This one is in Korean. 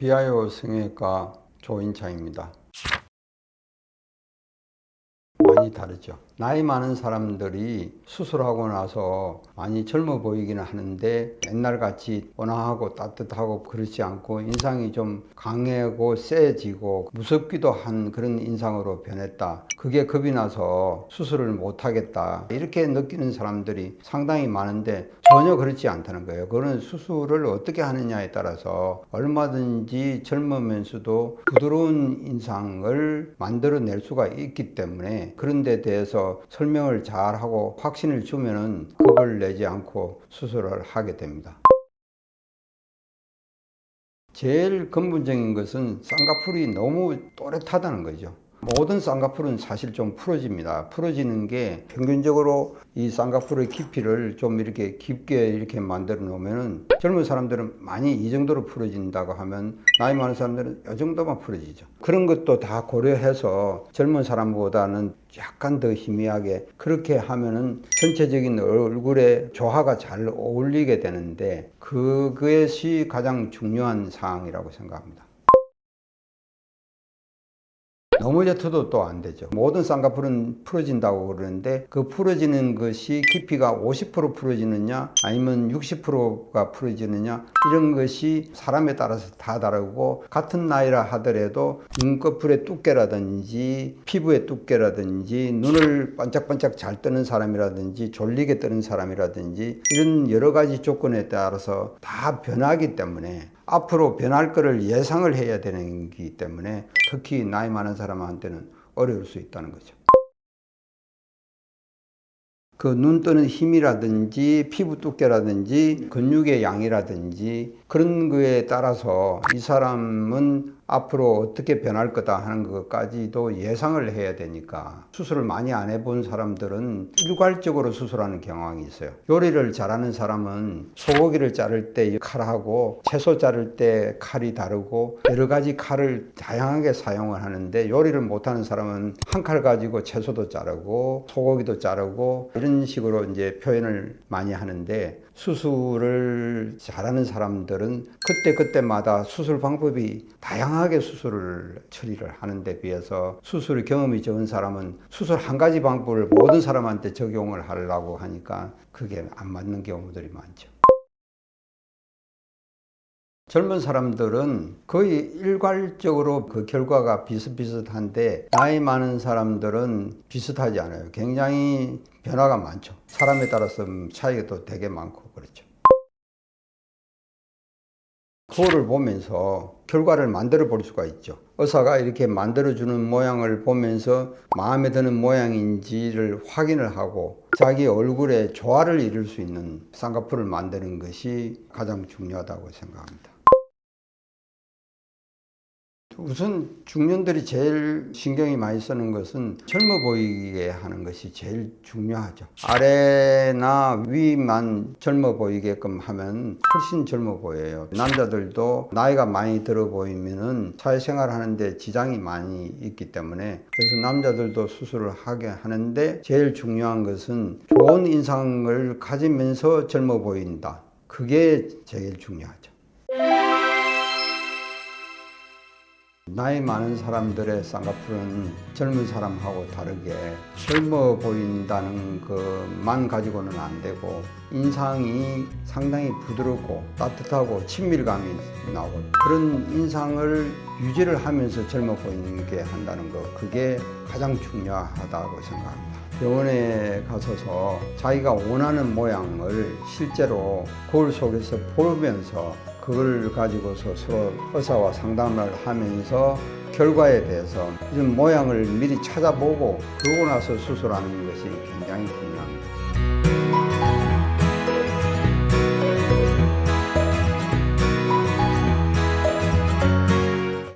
비아요 성형외과 조인창입니다. 많이 다르죠. 나이 많은 사람들이 수술하고 나서 많이 젊어 보이기는 하는데 옛날같이 온화하고 따뜻하고 그렇지 않고 인상이 좀 강하고 세지고 무섭기도 한 그런 인상으로 변했다. 그게 겁이 나서 수술을 못하겠다. 이렇게 느끼는 사람들이 상당히 많은데 전혀 그렇지 않다는 거예요. 그거는 수술을 어떻게 하느냐에 따라서 얼마든지 젊으면서도 부드러운 인상을 만들어낼 수가 있기 때문에 그런 데 대해서 설명을 잘 하고 확신을 주면은 겁을 내지 않고 수술을 하게 됩니다. 제일 근본적인 것은 쌍꺼풀이 너무 또렷하다는 거죠. 모든 쌍꺼풀은 사실 좀 풀어집니다. 풀어지는 게 평균적으로 이 쌍꺼풀의 깊이를 좀 이렇게 깊게 이렇게 만들어 놓으면은 젊은 사람들은 많이 이 정도로 풀어진다고 하면 나이 많은 사람들은 이 정도만 풀어지죠. 그런 것도 다 고려해서 젊은 사람보다는 약간 더 희미하게 그렇게 하면은 전체적인 얼굴에 조화가 잘 어울리게 되는데 그것이 가장 중요한 사항이라고 생각합니다. 너무 옅어도 또 안 되죠. 모든 쌍꺼풀은 풀어진다고 그러는데 그 풀어지는 것이 깊이가 50% 풀어지느냐 아니면 60%가 풀어지느냐 이런 것이 사람에 따라서 다 다르고 같은 나이라 하더라도 눈꺼풀의 두께라든지 피부의 두께라든지 눈을 반짝반짝 잘 뜨는 사람이라든지 졸리게 뜨는 사람이라든지 이런 여러 가지 조건에 따라서 다 변하기 때문에 앞으로 변할 것을 예상을 해야 되는 거기 때문에 특히 나이 많은 사람한테는 어려울 수 있다는 거죠. 그 눈 뜨는 힘이라든지 피부 두께라든지 근육의 양이라든지 그런 거에 따라서 이 사람은 앞으로 어떻게 변할 거다 하는 것까지도 예상을 해야 되니까 수술을 많이 안 해본 사람들은 일괄적으로 수술하는 경향이 있어요. 요리를 잘하는 사람은 소고기를 자를 때 칼하고 채소 자를 때 칼이 다르고 여러 가지 칼을 다양하게 사용을 하는데 요리를 못하는 사람은 한 칼 가지고 채소도 자르고 소고기도 자르고 이런 식으로 이제 표현을 많이 하는데 수술을 잘하는 사람들은 그때마다 수술 방법이 다양하게 수술을 처리를 하는 데 비해서 수술 경험이 적은 사람은 수술 한 가지 방법을 모든 사람한테 적용을 하려고 하니까 그게 안 맞는 경우들이 많죠. 젊은 사람들은 거의 일괄적으로 그 결과가 비슷비슷한데 나이 많은 사람들은 비슷하지 않아요. 굉장히 변화가 많죠. 사람에 따라서 차이가 또 되게 많고 그렇죠. 거울을 보면서 결과를 만들어 볼 수가 있죠. 의사가 이렇게 만들어주는 모양을 보면서 마음에 드는 모양인지를 확인을 하고 자기 얼굴에 조화를 이룰 수 있는 쌍꺼풀을 만드는 것이 가장 중요하다고 생각합니다. 우선 중년들이 제일 신경이 많이 쓰는 것은 젊어 보이게 하는 것이 제일 중요하죠. 아래나 위만 젊어 보이게끔 하면 훨씬 젊어 보여요. 남자들도 나이가 많이 들어 보이면은 사회생활 하는데 지장이 많이 있기 때문에 그래서 남자들도 수술을 하게 하는데 제일 중요한 것은 좋은 인상을 가지면서 젊어 보인다. 그게 제일 중요하죠. 나이 많은 사람들의 쌍꺼풀은 젊은 사람하고 다르게 젊어 보인다는 것만 가지고는 안 되고 인상이 상당히 부드럽고 따뜻하고 친밀감이 나고 그런 인상을 유지를 하면서 젊어 보이게 한다는 것 그게 가장 중요하다고 생각합니다. 병원에 가서서 자기가 원하는 모양을 실제로 거울 속에서 보면서 그걸 가지고서 서로 의사와 상담을 하면서 결과에 대해서 이런 모양을 미리 찾아보고 그러고 나서 수술하는 것이 굉장히